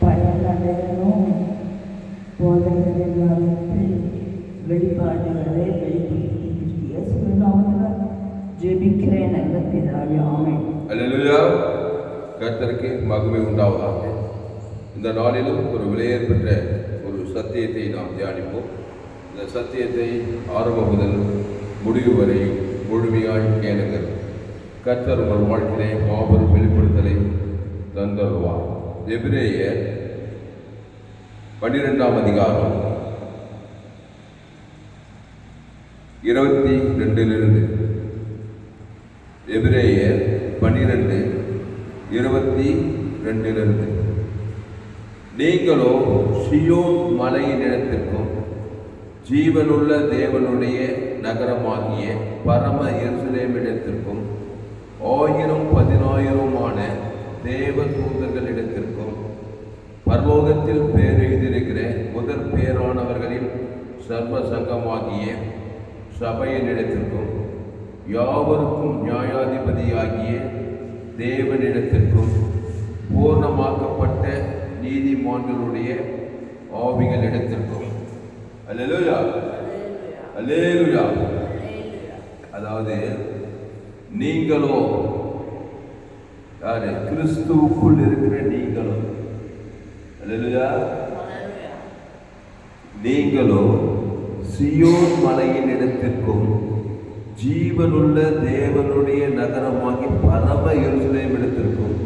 பயனடையணும் போதைகள் எல்லாருக்கும் வெளிப்பாடுகளை ஜெபிக்கிறேன் நல்ல பிதாவே, ஆமென். அல்லேலூயா. கர்த்தருக்கு மகிமை உண்டாவதாக. இந்த நாளிலும் ஒரு விலையேற பெற்ற ஒரு சத்தியத்தை நாம் தியானிப்போம். இந்த சத்தியத்தை ஆரம்பம் முதல் முடிவு வரை முழுமையாய் கேளுங்கள். கர்த்தர் உங்கள் வாழ்க்கையிலே மாபெரும் வெளிப்படுத்தலை தந்தருவார். எபிரேயர் 12ஆம் அதிகாரம் 22 எபிரேயர் 12:22 நீங்களோ சீயோன் மலையின் இடத்திற்கும் ஜீவனுள்ள தேவனுடைய நகரமாகிய பரம எருசலேமிடத்திற்கும் 1000-10,000 தேவ தூதர்களிடத்திற்கும் பரலோகத்தில் பேர் எழுதியிருக்கிற முதற் பேரானவர்களின் சர்வ சங்கமாகிய சபையினிடத்திற்கும் யாவருக்கும் நியாயாதிபதியாகிய தேவனிடத்திற்கும் பூர்ணமாக்கப்பட்ட நீதிமான்களுடைய ஆவிகளிடத்திற்கும். அல்லேலூயா, அல்லேலூயா. அதாவது நீங்களோ யாரு? கிறிஸ்துவுக்குள் இருக்கிற நீங்களும். அல்லேலூயா. நீங்களோ சீயோன் மலையின் இடத்திற்கும் ஜீவனுள்ள தேவனுடைய நகரமாகி பரம எருசலேமிடத்திற்கும்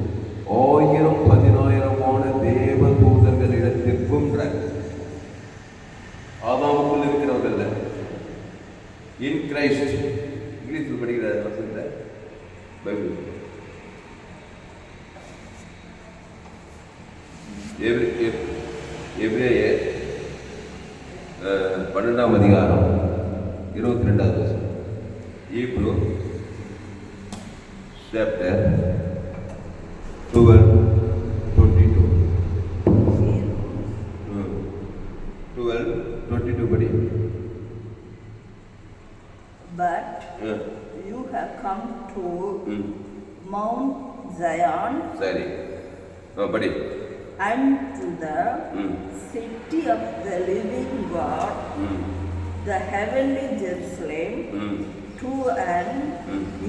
1000-10,000 தேவ தூதர்கள் இடத்திற்கும். ஆதாமுக்குள் இருக்கிறவர்கள் இன் கிரைஸ்ட். இங்கிலீஷில் படிக்கிற பைபிள் எபிரேயர் 12ஆம் அதிகாரம் 22வது வசனம். Hebrew chapter 12:22. 12:22 படி. But you have come to Mount Zion, சரி படி, and to the city of the living God, the heavenly Jerusalem, to an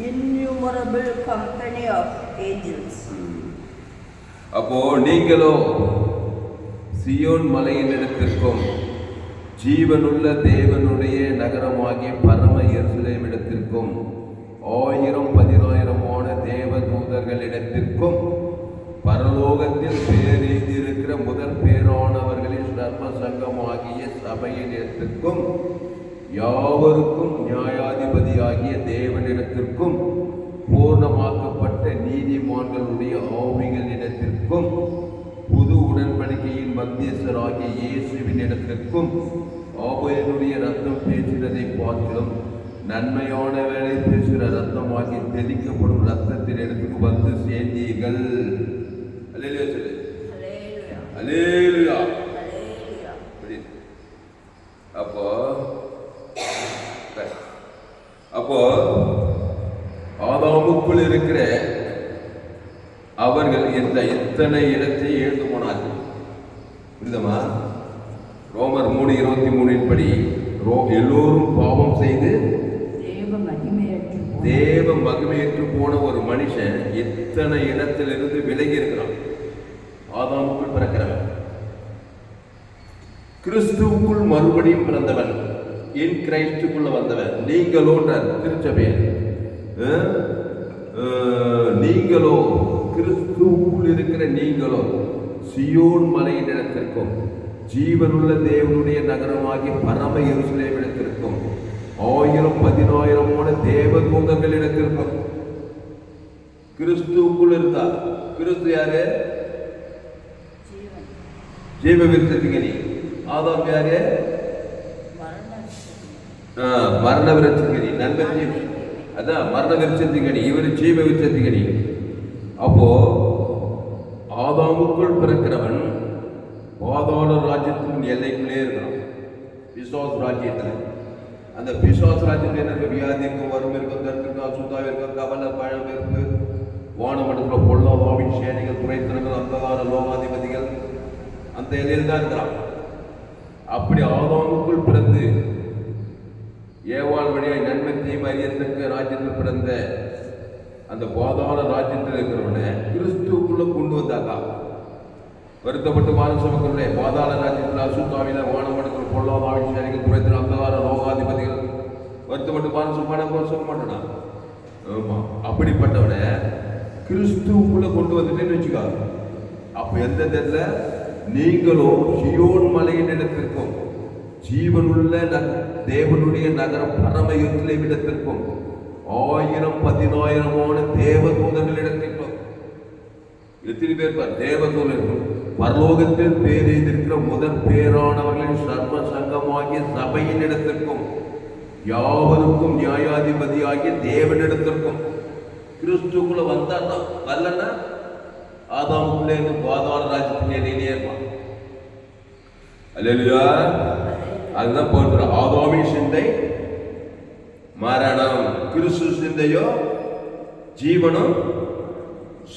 innumerable company of angels. அப்போ நீங்களோ சீயோன் மலையின் இடத்திற்கும் ஜீவனுள்ள தேவனுடைய நகரமாகிய பரம எருசலேமிடத்திற்கும் 1000-10,000 தேவ தூதர்களிடத்திற்கும் பரலோகத்தில் பேர் எழுதியிருக்கிற முதல் பேரானவர்களின் சர்வ சங்கமாகிய சபையினிடத்திற்கும் யாவருக்கும் நியாயாதிபதியாகிய தேவனிடத்திற்கும் பூர்ணமாக்கப்பட்ட நீதிமான்களுடைய ஆவிகளிடத்திற்கும் புது உடன்படிக்கையின் மத்தியஸ்தராகிய இயேசுவின் இடத்திற்கும் ஆபேலுடைய ரத்தம் பேசுகிறதை பார்க்கிலும் நன்மையான வேலை பேசுகிற ரத்தமாகி தெளிக்கப்படும் ரத்தத்தின் இடத்துக்கு வந்து சேர்ந்தீர்கள். அல்லேலூயா சொல்லு. அல்லேலூயா. அப்போ ஆதாமுக்குள் இருக்கிற அவர்கள் எத்தனை இடத்தை எழுந்து போனார்கள் புரியுதமா? ரோமர் 3:23 படி எல்லோரும் பாவம் செய்து தேவ மகிமையற்று போன ஒரு மனுஷன் எத்தனை இடத்திலிருந்து விலகி இருக்கிறான்? ஆதாமுக்குள் பிறக்கிறவன், கிறிஸ்துவுக்குள் மறுபடியும் பிறந்தவன், இன் கிரைஸ்டுக்குள்ள வந்தவன். நீங்களோன்ற திருச்சபையர், நீங்களோ கிறிஸ்துவுக்குள் இருக்கிற நீங்களோ சீயோன் மலையின் இடத்திற்கும் ஜீவனுள்ள தேவனுடைய நகரமாகிய பரம எருசலேமிடத்திற்கும் 1000-10,000 தேவ தூதர்களிடத்திற்கும். கிறிஸ்துவுக்குள் இருந்தார். கிறிஸ்து யாரு? ஜீவ விருட்சத்திங்கனி. ஆதாம் யாரு? மரண விருட்சத்திங்கனி. நன்மை அதான் மரண விருட்சத்திங்கனி. இவர் ஜீவ விருட்சத்திங்கனி. அப்போ ஆதாமுக்குள் பிறக்கிறவன் பாதாள ராஜ்யத்தின் எல்லைக்குள்ளே இருக்கிறான். விசுவாச ராஜ்யத்தில் அந்த பிசாசு ராஜ்யத்தில் என்ன இருக்கு? வியாதி இருக்கும், வறுமை இருக்கும், தடுத்து இருக்கும், அசுத்தாவே இருக்கும், கவலை பழம் இருக்கு, வானமண்டலத்தில் பொல்லாதாவின் சேனைகள், துறைத்தனங்கள், அந்தகார லோகாதிபதிகள் அந்த எல்லையில் தான் இருக்கிறான். அப்படி ஆதாமுக்குள் பிறந்து ஏவாள் வழியாய் நன்மை தீமை அறியத்தக்க ராஜ்யத்தில் பிறந்த அந்த பாதாள ராஜ்யத்தில் இருக்கிறவனை கிறிஸ்துக்குள்ள கொண்டு வந்தாக்கா, வருத்தப்பட்டு மானுஷ மக்களுடைய பாதாள ராஜ்யத்தில் அசுத்தாவில வானமண்டலத்தில் பொல்லாதாவின் சேனைகள், துறைத்தன அந்தகார லோகாதிபதிகள், வருத்தப்பட்டு மானுஷ பணம் சொல்ல மாட்டேனா? ஆமா, அப்படிப்பட்டவனை கிறிஸ்துக்குள்ள கொண்டு வந்துட்டேன்னு வச்சுக்காங்க. அப்ப எந்த இடத்துல? நீங்களோ சியோன் மலையின் இடத்திற்கும் ஜீவனுள்ள தேவனுடைய நகரம் பரமயுத்திலே இடத்திற்கும் 1000-10,000 தேவதூதர்களிடத்திற்கும். எத்தனை பேர் தேவதூதர்கள்? பரலோகத்தில் பேர் எழுதியிருக்கிற முதற் பேரானவர்களின் சர்வ சங்கமாகிய சபையின் இடத்திற்கும் யாவருக்கும் நியாயாதிபதியாகிய தேவனிடத்திற்கும். கிறிஸ்துக்குள்ள வந்தான்னா வரலன்னா ஆதாமுக்குள்ளே இருந்து பாதாள ராஜ்யத்தின் இடையிலே இருப்பான். அல்லேலூயா. அதுதான் போன்ற ஆதாமின் சிந்தை மரணம், கிறிஸ்து சிந்தையோ ஜீவனும்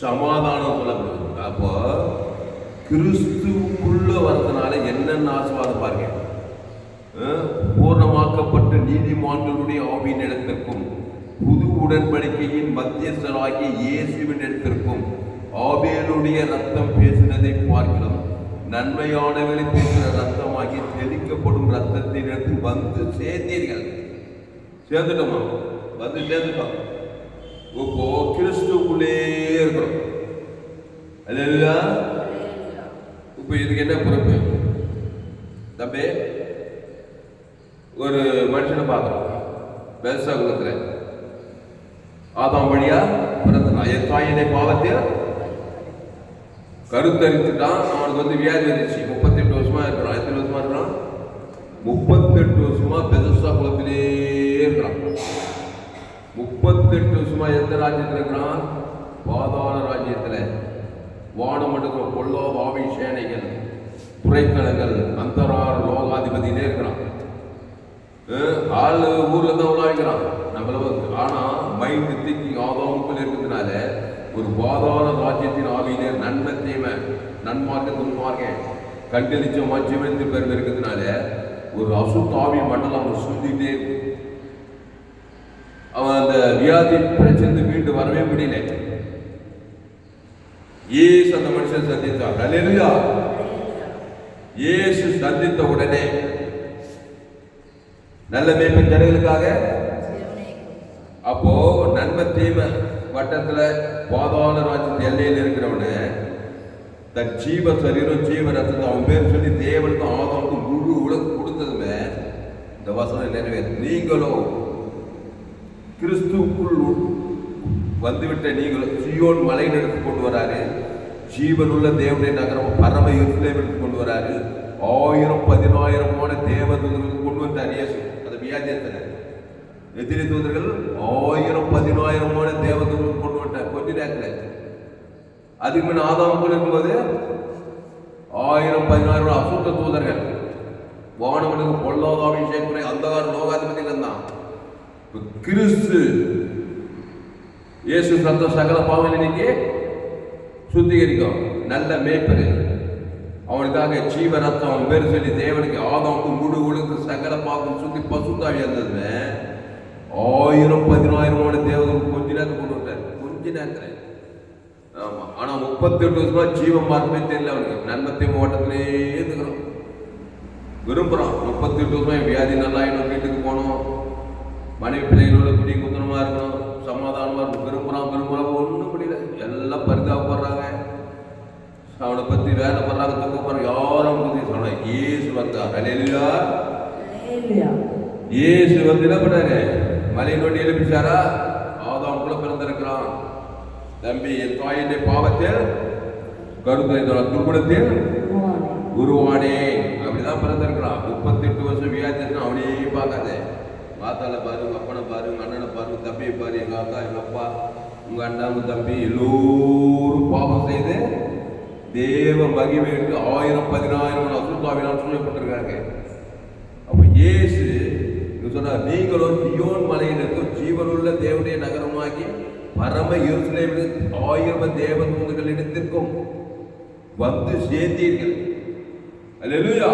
சமாதானம் சொல்லப்படுது. அப்போ கிறிஸ்துக்குள்ள வரதுனால என்னென்ன ஆசீர்வாதம் பாருங்க. பூர்ணமாக்கப்பட்ட நீதிமான்களுடைய ஆவியின் இடத்திற்கும் புது உடன்படிக்கையின் மத்தியஸ்தராகிய இயேசுவின் இடத்திற்கும் ஆபேலுடைய ரத்தம் பேசினதை பார்க்கலாம் நன்மையானவர்களை பேசுகிற ரத்தமாகி தெளிக்கப்படும் ரத்தத்தின் இடத்தில் வந்து சேர்த்தீர்கள். சேர்ந்துட்டோமா? வந்து சேர்ந்துட்டோம். இப்போ கிறிஸ்துக்குள்ளே இருக்கிறோம். அல்லேலூயா. இப்போ இதுக்கு என்ன பொறுப்பு? தம்பி, ஒரு மனுஷனை பார்க்கணும். பேசாகுலத்தில் ஆதாம் வழியா பிறந்தான். என் தாயினை பாவத்தில் கருத்தரித்துட்டான். அவனுக்கு வந்து வியாதி வந்துச்சு. 38 வருஷமா இருக்கிறான். எத்தனை வருஷமா இருக்கிறான்? 38 வருஷமா பெருசா குலத்திலே இருக்கிறான். 38 வருஷமா எந்த ராஜ்யத்தில் இருக்கிறான்? பாதாள ராஜ்யத்தில். வானமண்டலம் பொல்லாத ஆவி சேனைகள், துறைத்தனங்கள், அந்தரார லோகாதிபதியிலே இருக்கிறான். ஆள் ஊர்ல தான் உலாவிக்கிறான் நம்மள. ஆனா மைண்ட் திங்கிங் ஆதாமுக்குள் இருக்கிறதுனால ஒரு பாதாள ராஜ்யத்தின் ஆவியிலே நன்மை தீமை, நன்மார்க்க துன்மார்க்க, கண்டெளிச்ச மஜ்ஜிமத்தில் பெருமை இருக்கிறதுனால ஒரு அசுத்தாவி மண்டலம் அவன் சுத்திட்டே இருக்கு. அவன் அந்த வியாதி பிரச்சனை மீண்டு வரவே முடியல. ஏசு அந்த மனுஷன் சந்தித்தார். அல்லேலூயா. இயேசு சந்தித்த உடனே நல்ல மேய்ப்பன் ஜனங்களுக்காக அப்போ நன்மை தீமை வட்டத்துல பாதாள ராஜ்யத்தின் எல்லையில் இருக்கிறவன தன் ஜீவ சரீரம் ஜீவ ரத்தத்தை அவன் பேர் சொல்லி தேவனுக்கு ஆதாமுக்கு முழு உலகம் கொடுத்ததுமே இந்த வசனம் நிறைவேறும். நீங்களோ கிறிஸ்துக்குள் வந்துவிட்ட நீங்களும் சியோன் மலையின் எடுத்து கொண்டு வராரு. ஜீவனுள்ள தேவனுடைய நகரம் பரம யுத்திலே எடுத்து கொண்டு வராரு. 1000-10,000 தேவதூதர்களுக்கு கொண்டு வந்தார் இயேசு. அது வியாதியத்தில் எதிரி தூதர்கள் 1000-10,000 தேவதூதர்கள் கொண்டு வந்தார். கொஞ்ச நேரத்தில் அதுக்கு முன்ன ஆதாம் இருக்கும்போது 1000-10,000 அசுத்த தூதர்கள் வானவனுக்கு பொல்லாதாவின் சேக்குறை அந்தகார லோகாதிபதிகள் தான். கிறிஸ்து இயேசு சத்த சகல பாவங்களை நீக்கி சுத்திகரிக்கும். நல்ல மேய்ப்பரு அவனுக்காக ஜீவ ரத்தம் அவன் பேர் சொல்லி தேவனுக்கு ஆதாமுக்கு முழு உலக சகல பாவம் சுத்தி பசுத்தாவி இருந்ததுமே 1000-10,000 தேவதூதர்கள் கொஞ்ச நேரத்தில் கொண்டு விட்டார். கொஞ்ச நேரத்தில். ஆமா. ஆனா 38 வருஷமா ஜீவன் மார்க்கமே தெரியல அவனுக்கு. நன்மத்தை ஓட்டத்திலே இருக்கிறோம். விரும்புறான். 38 வருஷமா வியாதி நல்லா இன்னும் வீட்டுக்கு போகணும், மனைவி பிள்ளைகளோட குடி குத்தனமா இருக்கணும், சமாதானமா இருக்கும். விரும்புறான் ஒன்றும் முடியல. எல்லாம் பரிதாபப்படுறாங்க. அவனை பத்தி வேலை பண்றாங்க, தூக்கப்படுறாங்க. யாரும் புத்தி சொன்ன இயேசு வந்தார். அல்லேலூயா. இயேசு வந்து என்ன பண்ணாரு? மலையை நோண்டி எழுப்பிச்சாரா? ஆதாம் கூட பிறந்திருக்கிறான். தம்பி, என் தாயினுடைய பாவத்தில் துர்குணத்தில் உருவானே. அப்படிதான் பிறந்திருக்கிறான். 38 வருஷம் வியாதி அவனே பார்க்காத. மாத்தால பாரு, உங்க அப்பனை பாரு, உங்க அண்ணனை பாரு, தம்பியை பாரு, எங்க அக்கா, எங்க அப்பா, உங்க அண்ணன், தம்பி எல்லோரும் பாவம் செய்து தேவ மகிமைக்கு 1000-10,000 அசுத்தாவினால் சூழப்பட்டிருக்காங்க. அப்ப இயேசு சொன்னார், நீங்களும் சியோன் மலையில் இருக்கும் ஜீவனுள்ள தேவனுடைய நகரமாகி பரம எருசலேமில் 1000 தேவதூதர்களிடத்திற்கும் வந்து சேர்ந்தீர்கள். அல்லேலூயா.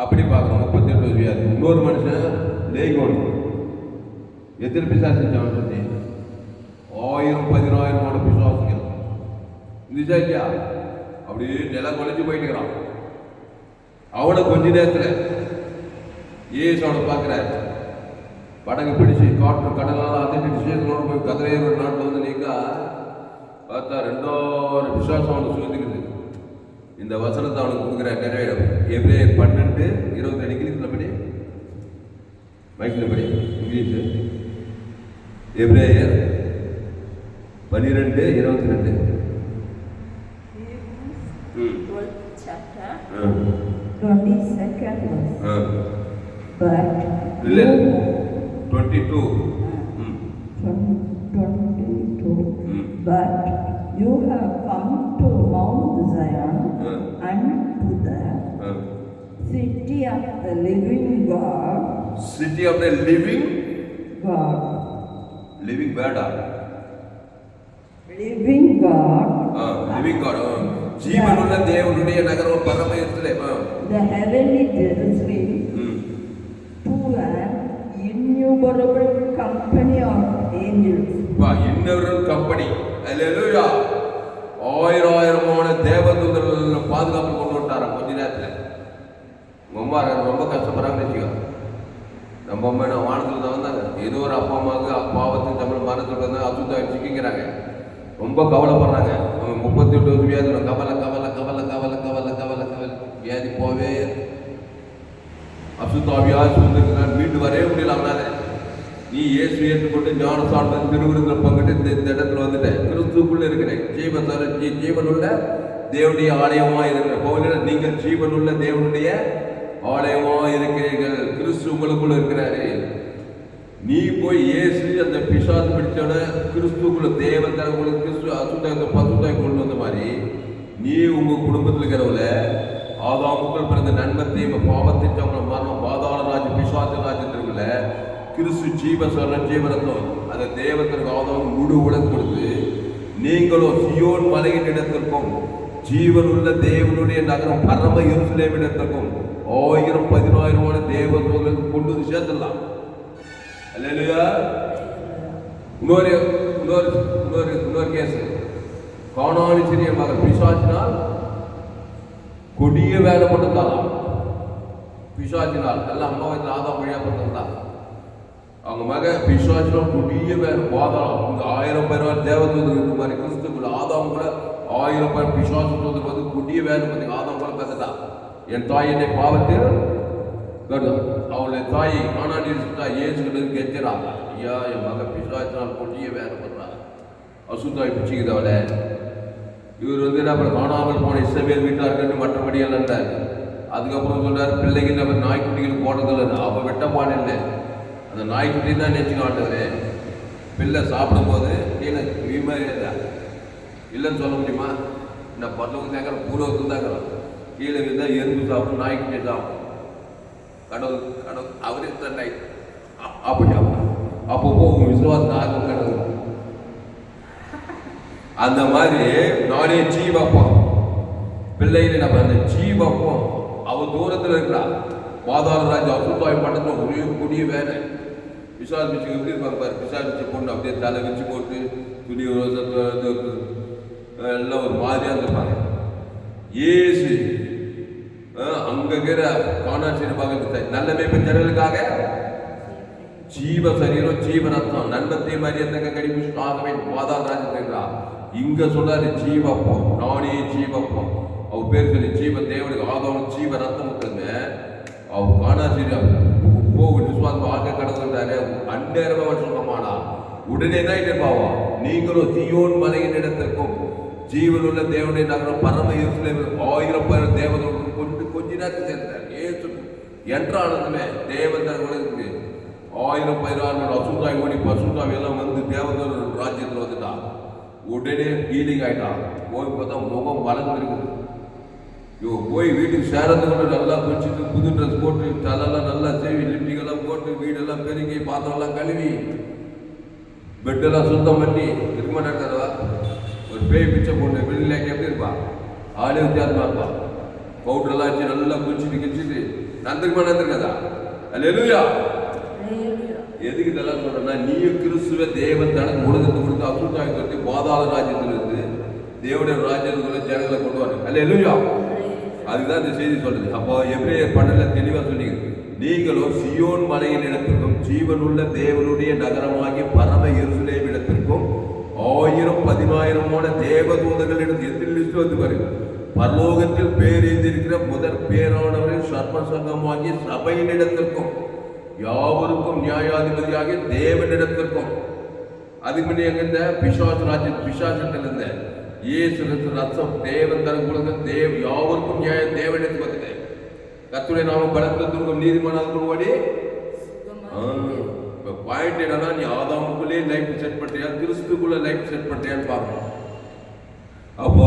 அப்படி பார்க்கணும். 38 வியாதி. இன்னொரு மனுஷன் லேகோன் எத்தனை பிசாசு செஞ்சான் சொல்லி 1000-10000 பிசாசுகள் இருந்துச்சா அப்படியே நிலம் குலைஞ்சு போயிட்டு இருக்கிறான். அவனை கொஞ்ச நேரத்தில் ஏசு அவனை பார்க்குறாரு. படகு பிடிச்சி காற்று கடலால் அதிட்டு சேதனோடு போய் கதிரையர் ஒரு நாட்டில் வந்து நீக்கா பார்த்தா 2000 பிசாசம் அவனுக்கு சொல்லிக்கிறது. இந்த வசனத்தை அவனுக்கு கொடுக்குற நிறைவேறும். எபிரேயர் 12:22 இங்கிலீஷில் படி, மைக்கில் படி இங்கிலீஷு. எபிரேயர் 12:22. 12th chapter, 22nd verse. But இல்லை 22. 22. But you have come to Mount Zion and to the city of the living God. City of the living God. Living bird. Living God. Living God. ஜீவனுள்ள தேவனுடைய நகரம் பரம எருசலேம். The heavenly Jerusalem. To an innumerable company of angels. இன்னொரு company. அல்லேலூயா. 1000 தேவதூதர்கள் பாதுகாப்பு கொண்டு வந்தாராம் கொஞ்ச நேரத்தில். அம்மா ரொம்ப கஷ்டப்படுறாங்கன்னு வச்சுக்கோ. நம்ம அம்மா என்ன வானத்தில் தான் வந்தாங்க. ஏதோ ஒரு அப்பா அம்மாவுக்கு பாவத்தின் தமிழ் மரணத்தில் வந்து அசுத்த சிக்கிக்கிறாங்க. ரொம்ப கவலைப்படுறாங்க. 38 வியாதி கவலை கவலை கவலை கவலை கவலை கவலை கவலை வியாதி போவே அசுத்தாவியாக சொல்லிருக்கிறார். மீண்டு வரவே முடியல அவனால. நீ இயேசு ஏற்றுக்கொண்டு ஞானசானம் திருவிருந்தில் பங்கிட்டு இந்த இடத்துல வந்துட்டேன். கிறிஸ்துக்குள்ள இருக்கிறேன். ஜீவனுள்ள தேவனுடைய ஆலயமாக இருக்கிற போல நீங்கள் ஜீவனுள்ள தேவனுடைய ஆலயமாக இருக்கிறீர்கள். கிறிஸ்து உங்களுக்குள்ள இருக்கிறாரு. நீ போய் இயேசு அந்த பிசாசு பிடிச்சோட கிறிஸ்துக்குள்ள தேவத்தை உங்களுக்கு கிறிஸ்து அசுத்தத்தை பசுத்தாய் கொண்டு வந்த மாதிரி நீ உங்க குடும்பத்தில் இருக்கிறவங்கள ஆதாமுக்கள் பிறந்த நன்மத்தையும் பாவத்தின் சம்பளம் மரணம் பாதாள ராஜ்ய பிசாசு ராஜ்யத்திற்குள்ள கிறிஸ்து ஜீவரத்தம் அந்த தேவத்திற்கு ஆதாம் முழு உலகம் கொடுத்து நீங்களும் சியோன் மலையின் இடத்திற்கும் ஜீவனுள்ள தேவனுடைய நகரம் பரம எருசலேம் இடத்திற்கும் 1000-10000 தேவதூதர்களுக்கு கொண்டு வந்து சேர்த்துடலாம். அல்லேலூயா. இன்னொரு கேஸ் கானானி சிறிய மகன் பிசாசினால் கொடிய வேலை மட்டும் தானாம். பிசாசினால் எல்லாம் அம்மா வயதில் ஆதாம் வழியா பண்ணலாம். அவங்க மக பிசாசினால் கொடிய வேலை பாதாளம். இந்த 1000 தேவதூதர் இருக்கிற மாதிரி கிறிஸ்துக்குள்ள ஆதாம் கூட 1000 பிசாசு தூதர் வந்து கொடிய வேலை பண்ணி ஆதாம் கூட பேசட்டான். என் தாய் என்னை பாவத்தில் அவளுடைய தாயை காணாடி ஏசுகிறது கெஞ்சிறாங்க. ஐயா என் மக பிசாசினால் கொடிய வேலை பண்றாங்க. அசுத்தாய் பிடிச்சிக்குது அவளை. இவர் வந்து அப்புறம் காணாமல் போன இஸ்ரவேல் வீட்டார்கள் மற்றபடி எல்லாம். அதுக்கப்புறம் சொல்றாரு பிள்ளைகள் நம்ம நாய்க்குட்டிகள் போடுறதில்ல. அவ வெட்ட பாடில்லை. அந்த நாய்க்குட்டி தான் நினைச்சுக்காண்டவரு. பிள்ளை சாப்பிடும்போது கீழே மாதிரி இல்லைன்னு சொல்ல முடியுமா? இந்த பல்லவுக்கு தாக்கிற பூர்வத்துக்கு தாக்கிறோம். கீழே இருந்தால் எறும்பு சாப்பிடும், நாய்க்குட்டி சாப்பிடும். கடவுள் அவரே தன்னை அப்படி அப்போ உங்க விசுவாசம் ஆகும் கடவுள். அந்த மாதிரி நானே ஜீவப்போம் பிள்ளைகளை நம்ம அந்த ஜீவப்போம். அவன் தூரத்தில் இருக்கிறான். பாதாள ராஜா அசுத்தாய் பட்டத்தில் ஒரே கொடிய வேலை. விசாரிச்சு எப்படி இருப்பாங்க பாரு. விசாரிச்சு பொண்ணு அப்படியே தலை வச்சு போட்டு துணி எல்லாம் ஒரு மாதிரியா இருந்திருப்பாங்க. ஏசு அங்க இருக்கிற காணாட்சி நல்ல மேய்ப்பு ஜனங்களுக்காக ஜீவ சரீரம் ஜீவரத்னம் நன்மத்தை மரியத்தங்க கடிப்பு ஆகவே பாதாள ராஜா. இங்க சொல்றாரு ஜீவப்போம். நானே ஜீவப்போம். அவ பேர் சொல்லி ஜீவ தேவனுக்கு ஆதவனுக்கு ஜீவ ரத்தம் விட்டுங்க. அவ காணாட்சி போகும் விசுவாசம் ஆக கடவுள்றாரு. அந்நேரமா சொல்லுமானா உடனே தான் இருப்பாவா. நீங்களும் சியோன் மலையின் இடத்திற்கும் ஜீவனுள்ள தேவனுடைய நகரம் பரம எருசலேமில் 1000 தேவதூதர்கள் கொண்டு கொஞ்ச நேரத்தில் சேர்ந்தார். ஏசு என்றானதுமே தேவதூதர்களுக்கு 1000 அசுத்தாய் ஓடி பசுத்தாய் எல்லாம் வந்து தேவதூதர் ராஜ்யத்தில் வந்துட்டான். உடனே ஹீலிங் ஆயிட்டான். போய் பார்த்தா முகம் வளர்ந்துருக்குது. போய் வீட்டுக்கு சேரத்து கொண்டு நல்லா குளிச்சுட்டு புது ட்ரெஸ் போட்டு தலையெல்லாம் நல்லா சேவி லிப்டிங்கெல்லாம் போட்டு வீடெல்லாம் பெருக்கி பாத்திரம்லாம் கழுவி பெட்டெல்லாம் சுத்தம் பண்ணி இருக்க மாட்டாருவா. ஒரு பேய் பிச்சை போட்டு வெளியில் எப்படி இருப்பா, ஆளே வித்தியாசமா இருப்பா. பவுடர்லாம் வச்சு நல்லா குளிச்சுட்டு கிழிச்சிட்டு நந்திருக்காதா அல்லேலூயா. எதுக்கு இதெல்லாம் சொல்றேன்னா, நீயும் கிறிஸ்துவ தேவன் தனக்கு உலகத்தை கொடுத்து அசுத்தாய் கொடுத்து பாதாள ராஜ்யத்திலிருந்து தேவனுடைய ராஜ்யத்துக்குள்ள ஜனங்களை கொண்டு வர அல்லேலூயா. அதுதான் இந்த செய்தி சொல்றது. அப்போ எபிரேயர் 12 தெளிவா சொன்னீங்க, நீங்களோ சியோன் மலையின் இடத்திற்கும் ஜீவனுள்ள தேவனுடைய நகரமாகிய பரம எருசலேம் இடத்திற்கும் 1000-10,000 தேவதூதர்களிடம் எதிர் லிஸ்ட் வந்து பாருங்க. பரலோகத்தில் பேர் எழுதியிருக்கிற முதற் பேரானவரின் சர்வ சங்கமாகிய சபையின் இடத்திற்கும் யாவருக்கும் நியாயாதிபதியாகிய தேவனிடத்திற்கும். அதுக்கு முன்னே எங்க பிசாசு ராஜ்யம் பிசாசத்தில் இருந்த இயேசு ரத்தம் தேவன் தனக்கு தேவ யாவருக்கும் நியாய தேவனிடத்துக்கு வந்துட்டேன். கர்த்தருடைய நாம பலத்திற்கும் நீதிமானாக ஓடி. பாயிண்ட் என்னன்னா, நீ ஆதாமுக்குள்ளே லைஃப் செட் பண்றியா, கிறிஸ்துக்குள்ள லைஃப் செட் பண்றியான்னு பார்க்கணும். அப்போ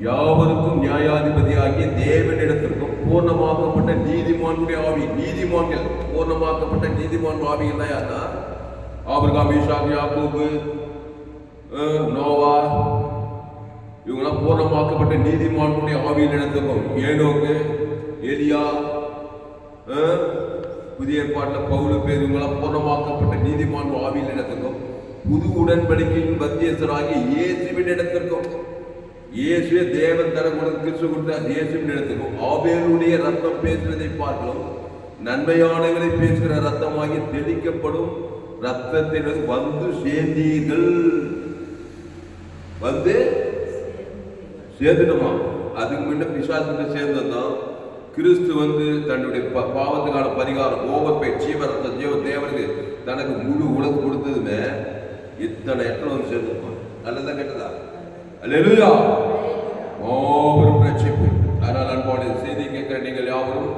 யாவருக்கும் நியாயாதிபதியாகிய தேவனிடத்திற்கும் பூர்ணமாக்கப்பட்ட நீதிமான்களுடைய ஆவி. நீதிமான்கள் பூர்ணமாக்கப்பட்ட நீதிமான் ஆவிகள் தான் யாருன்னா ஆபிரகாம், ஈசாக்கு, யாக்கோபு, நோவா, இவங்கெல்லாம் பூர்ணமாக்கப்பட்ட நீதிமான்களுடைய ஆவியில் இடத்துக்கும். ஏனோக்கு, எலியா, புதிய ஏற்பாட்டில் பவுல் பேர், இவங்கெல்லாம் பூர்ணமாக்கப்பட்ட நீதிமான் ஆவியில் இடத்துக்கும். புது உடன்படிக்கையின் மத்தியஸ்தராகிய இயேசுவின் இடத்திற்கும். இயேசுவே தேவன் தனக்கு கிறிஸ்து கொடுத்த இயேசுவின் இடத்துக்கும். ஆபேலுடைய ரத்தம் பேசுவதை பார்க்கலாம், நன்மையானவர்களை பேசுகிற ரத்தமாகி தெளிக்கப்படும் ரத்தத்தில் வந்து சேர்ந்தீர்கள். வந்து சேர்ந்துடுமா? அதுக்கு முன்ன பிசாசுகிட்ட சேர்ந்ததுதான். கிறிஸ்து வந்து தன்னுடைய பாவத்துக்கான பரிகாரம் ஓவர்பே ஜீவரத்த ஜீவ தேவனுக்கு தனக்கு முழு உலகம் கொடுத்ததுமே இத்தனை எத்தனை வந்து சேர்ந்துருப்பான். நல்லதான் கெட்டதா? அல்லேலூயா. மாபெரும் ரட்சிப்பு. அதனால் அன்பான செய்தி கேட்கிற நீங்கள் யாவரும்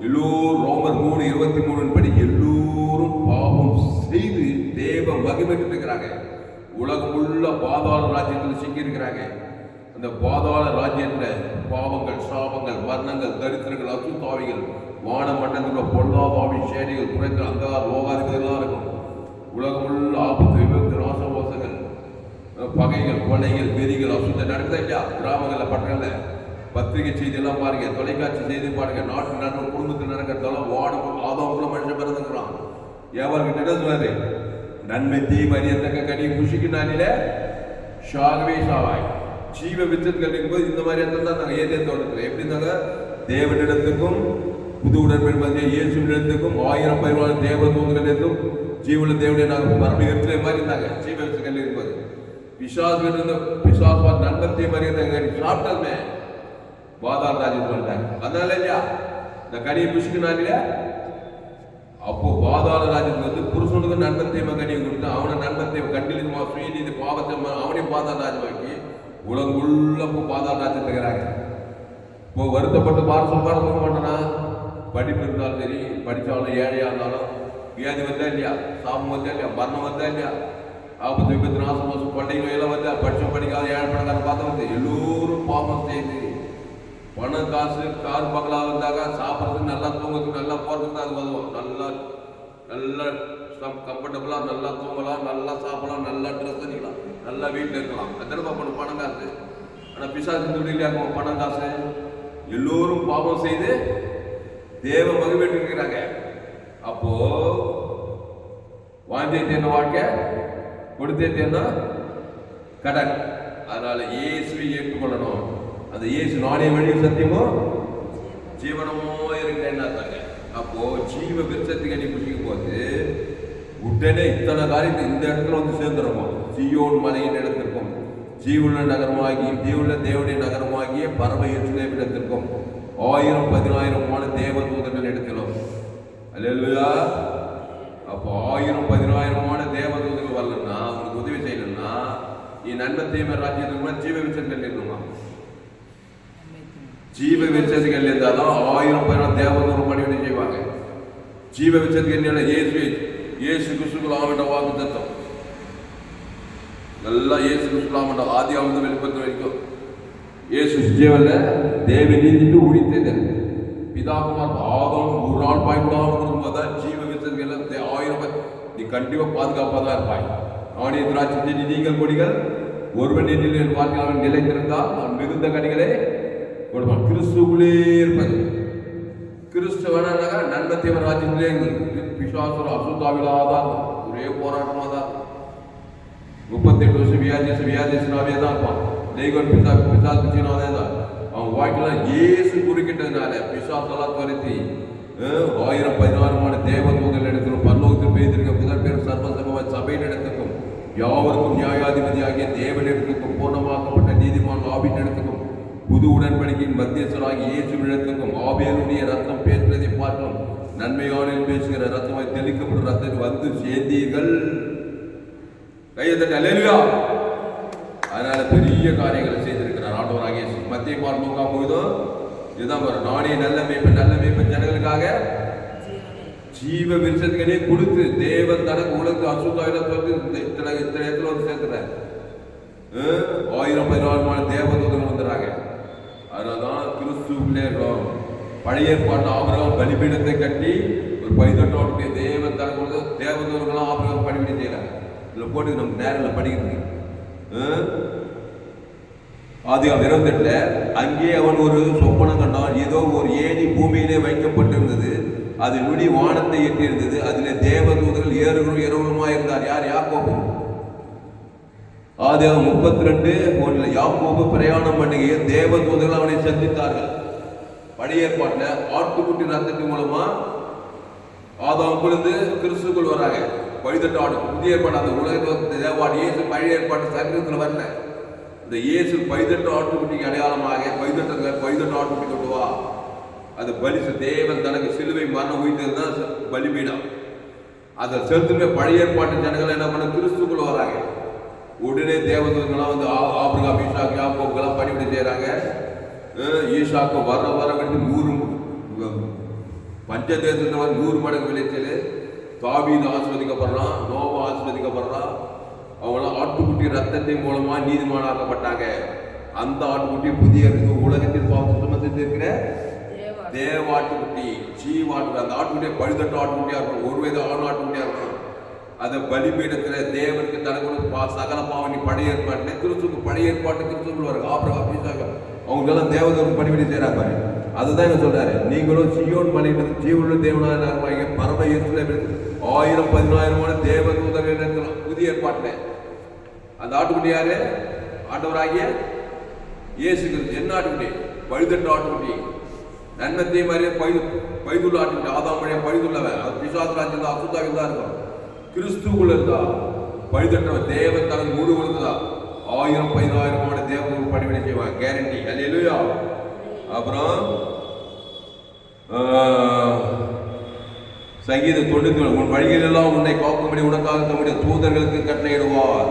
எல்லோரும் ரோமர் 3:23 படி எல்லோரும் பாவம் செய்து தேவ மகிமைட்டு இருக்கிறாங்க. உலகம் உள்ள பாதாள ராஜ்யத்தில் சிக்கி இருக்கிறாங்க. அந்த பாதாள ராஜ்யத்தில் பாவங்கள், சாபங்கள், மரணங்கள், தரித்திரங்கள், அசுத்தாவிகள், வானமண்டலத்தில் பொல்லாதாவி சேனைகள், குறைந்த அந்தார லோகாதிபதிகளாக இருக்கும். உலகம் உள்ள ஆபத்து, விபத்து, நாசமோசங்கள், பகைகள், கொலைகள், வெறிகள், அசுத்த நடக்குதா இல்லையா? கிராமங்களில், பட்டங்களில் பத்திரிகை செய்தியெல்லாம் பாருங்க, தொலைக்காட்சி செய்தி பாருங்க. நாட்டு நடந்த குடும்பத்தில் நடக்கிறதெல்லாம் வாடம் ஆதாமுக்குள்ள மனுஷன் பிறந்துக்கிறான். எவர்கிட்ட சொல்றாரு, நன்மை தீமை அறியத்தக்க கனி புஷிக்கு நானில ஷாகவே ஷாவாய். ஜீவ விச்சத்துகள் என்பது இந்த மாதிரி இடத்துல தான் நாங்கள் ஏதே தோட்டத்தில் எப்படி இருந்தாங்க, தேவனிடத்துக்கும் புது உடன்படிக்கை இயேசுவினிடத்துக்கும் 1000 தேவதூதர்களிடத்தும் ஜீவன தேவனுடைய நாங்கள் பரம இருக்கிற மாதிரி இருந்தாங்க. ஜீவ விச்சங்கள் என்பது பிசாசு பிசாசு நன்மை தீமை அறியத்தக்க சாப்பிட்டதுமே பாதாள ராஜ்யத்தில் வந்துட்டாங்க. அதனால இல்லையா இந்த கனியை புஷிக்கு நானில. அப்போ பாதாள ராஜ்யத்துக்கு வந்து புருஷனுக்கு நண்பன் தீமை கனியை கொடுத்து அவனை நண்பன் தீமை கண்டிலுமா சுயநீதி பாவத்தை அவனையும் பாதாள ராஜ்யமாக்கி உலகுள்ள பாதாள ராஜ்யத்தில் இருக்கிறாங்க. இப்போ வருத்தப்பட்டு பாரசம் மாட்டேனா, படிப்பு இருந்தாலும் சரி, படித்தாலும் ஏழையாக இருந்தாலும் வியாதி வந்தா இல்லையா, சாபம் வந்தா இல்லையா, மரணம் வந்தா இல்லையா, ஆபத்து விபத்து நாசம் கொண்டை நோயெல்லாம் வந்தா, படிச்ச படிக்காத ஏழை பணக்கார பார்த்தா வந்து எல்லோரும் பாவம் செய்து பணம் காசு கார் பங்களா வந்தாங்க, சாப்பிட்றதுக்கு நல்லா தூங்குறதுக்கு நல்லா போகிறதுக்கு அது உதவும். நல்லா நல்லா கம்ஃபர்டபுளாக நல்லா தூங்கலாம், நல்லா சாப்பிடலாம், நல்லா ட்ரெஸ் பண்ணிக்கலாம், நல்லா வீட்டில் இருக்கலாம். அத்தனை பண்ணணும் பணம் காசு. ஆனால் பிசாசு தொழிலாக பணம் காசு எல்லோரும் பாவம் செய்து தேவ மகிழ்ச்சிட்டு இருக்கிறாங்க. அப்போ வாஞ்சை தேன வாழ்க்கை, கொடுத்தே தேனா கடன். அதனால இயேசுவை ஏற்றுக்கொள்ளணும். அந்த இயேசு நானே வழி சத்தியமோ ஜீவனமோ இருக்கிறேன்னாங்க. அப்போ ஜீவ விருட்சத்துக்கு அடி புஷிக்கும் போது உடனே இத்தனை காரியத்தை இந்த இடத்துல வந்து சேர்ந்துருமோ. சியோன் மலையின் இடத்திற்கும் ஜீவுள்ள நகரமாகி ஜீவுள்ள தேவனுடைய நகரமாகிய பரம எருசலேம் இடத்திற்கும் 1000-10,000 தேவதூதர்கள் இடத்திலும். அல்லேலூயா. அப்போ 1000-10,000 தேவதூதர்கள் வரலன்னா, அவனுக்கு உதவி செய்யணும்னா, நீ நன்மை தீமை ராஜ்யத்துக்கு ஜீவ விருட்சத்தில் இருக்கணுமா? ஜீவ விருட்சத்துக்கு இருந்தாதான் 1000 தேவதூதர்கள் பணிவிடை செய்வாங்க. ஜீவ விருட்சத்துக்கு என்ன? இயேசு கிறிஸ்துக்குள் ஆவட்ட வாக்கு தத்துவம் நல்லா இயேசு கிறிஸ்துக்குள் ஆவட்ட ஆதி ஆவணத்தை வெளிப்படுத்த வரைக்கும் இயேசு ஜீவன்ல தேவ நீதிட்டு உழித்ததன் பிதாகுமார் பாதம் ஒரு நாள் பயப்படாமல் இருக்கும்போதுதான் ஜீவ விசத்துக்கு எல்லாம் 1000 நீ கண்டிப்பா பாதுகாப்பாக தான் இருப்பாய். அவனுடைய திராட்சை செடி நீங்கள் கொடிகள் ஒருவன் எண்ணில் வார்த்தை அவன் நிலைத்திருந்தால் அவன் மிகுந்த கனிகளே கொடுப்பான். கிறிஸ்துக்குள்ளே இருப்பது கிறிஸ்துவனாக நன்மத்தேவன் ராஜ்யத்திலே பிசாசுர அசுத்தாவிலாதான் ஒரே போராட்டமாக தான் 38 வருஷம் வியாதினாவே தான் இருப்பான். தெய்வன் பிசாசினாவே தான் அவன் வாழ்க்கையில் இயேசு குறுக்கிட்டதுனால பிசாசெல்லாம் துரத்தி 1016 தேவதூதர்கள் இடத்திலும் பரலோகத்தில் பெய்திருக்க முதல் பேர் சர்வசம சபையின் இடத்துக்கும் யாவருக்கும் நியாயாதிபதியாகிய தேவனிடத்துக்கும் பூர்ணமாக்கப்பட்ட நீதிமான் ஆவின் இடத்துக்கும் புது உடன்படிக்கையின் மத்தியஸ்தராகிய இயேசுவின் இடத்துக்கும் ஆவியனுடைய ரத்தம் பேசுவதை பார்க்கும் நன்மையான பேசுகிற ரத்தமாய் தெளிக்கப்படும் ரத்தத்தை வந்து சேர்ந்தீர்கள். கையத்தட்ட அல்லேலூயா. அதனால பெரிய காரியங்களை செய்திருக்கிறார் ஆண்டவராகிய மத்திய பார்க்க போதும் இதுதான் வரும். நானே நல்ல மேய்ப்பன் ஜனங்களுக்காக ஜீவ விருட்சத்துக்கே கொடுத்து தேவன் தனக்கு உலகத்து அசுத்தாவில இத்தனை இடத்துல வந்து சேர்த்துறாரு. 1016 தேவதூதர்கள் வந்துடுறாங்க. அதனாலதான் கிறிஸ்துக்குள்ளே இருக்கிறோம். பழைய ஏற்பாட்டு ஆபிரகாம் பலிபீடத்தை கட்டி ஒரு 18 தேவன் தனக்கு தேவதூதர்களும் ஆபிரகாம் பணிவிடை செய்யறாங்க. இதுல போட்டு நமக்கு நேரில் படிக்கிறது. ஆதிகாரம் 28 அங்கே அவன் ஒரு சொப்பனம் கண்டான். ஏதோ ஒரு ஏணி பூமியிலே வைக்கப்பட்டிருந்தது. அது நுடி வானத்தை எட்டியிருந்தது. அதிலே தேவதூதர்கள் ஏறுகளும் இரவுகளுமாய் இருந்தார். யார்? யாக்கோபு. ஆதிகாரம் 32 யாக்கோபு பிரயாணம் பண்ணுகையில் தேவதூதர்கள் அவனை சந்தித்தார்கள். பழைய ஏற்பாட்டில் ஆட்டுக்குட்டி ரத்தத்தின் மூலமா ஆதாமுக்குள்ளது கிறிஸ்துக்குள் வராங்க. 18 ஆடு. புதிய ஏற்பாடு அந்த உலகத்தில் தேவாடு இயேசு பழைய ஏற்பாட்டு சரீரத்தில் வரல. இந்த இயேசு 18 ஆட்டுக்குட்டிக்கு அடையாளமாக 18 ஆட்டுக்குட்டி கொண்டு வா. அது பலி தேவன் தனக்கு சிலுவை மரணம் உயிர்த்தது தான் பலிபீடம். அதை செலுத்துமே பழைய ஏற்பாட்டு ஜனங்கள் என்ன பண்ண கிறிஸ்துக்குள் வராங்க. உடனே தேவதூதர்களாம் வந்து ஆபிரகாம் ஈசாக்கு யாக்கோபுக்கெல்லாம் பணிவிடை செய்யறாங்க. ஈசாக்கு வர வேண்டி 100 பஞ்சதேசத்துல 100 மடங்கு விளைச்சல். தாவீது ஆஸ்வதிக்கப்படுறான், நோவா ஆஸ்வதிக்கப்படுறான். அவங்களாம் ஆட்டுக்குட்டி ரத்தத்தின் மூலமா நீதிமானாக்கப்பட்டாங்க. அந்த ஆட்டுக்குட்டி புதிய உலகத்தின் சுத்தமத்தை இருக்கிற தேவாட்டுக்குட்டி ஜீவாட்டு. அந்த ஆட்டுக்குட்டியை 18 ஆட்டுக்குட்டியா இருக்கும். ஒரு வயது ஆண் ஆட்டுக்குட்டியா இருக்கும். அதை பலிபீடத்துல தேவனுக்கு தனக்கு சகல பாவனி பழைய ஏற்பாட்டுல கிறிஸ்துக்கு பழைய ஏற்பாட்டு கிறிஸ்துக்குள் வருங்க. ஆபிரகாம் அவங்கெல்லாம் தேவதூதருக்கு பணிவிடை செய்யறாங்க. அதுதான் இங்க சொல்றாரு. நீங்களும் சியோன் மலையிலிருந்து ஜீவனுள்ள தேவனாக பரம எருசலேமில் 1000-10,000 தேவதூதர்கள் இருக்கலாம். புதிய ஏற்பாட்டுல அந்த ஆட்டுக்குட்டி யாரு? ஆண்டவராகிய இயேசு கிறிஸ்து. என்ன ஆட்டுக்குட்டி? 18 ஆட்டுக்குட்டி. நன்மத்தை மாதிரியே பைதுள்ள ஆட்டுக்குட்டி. ஆதாம் வழியா பைதுள்ளவன். அது பிசாசு ராஜ்யம் அசுத்தாவில் தான் இருக்கும். கிறிஸ்துக்குள்ள இருந்தா 18 தேவன் தனக்கு முழு கொடுத்ததா 1000-10,000 தேவதூதர்கள் பணிவிடை செய்வாங்க. கேரண்டி. அல்லேலூயா. அப்புறம் சங்கீதம் 90 உன் வழிகளெல்லாம் உன்னை காக்கும்படி உனக்காக தம்முடைய தூதர்களுக்கு கட்டளையிடுவார்.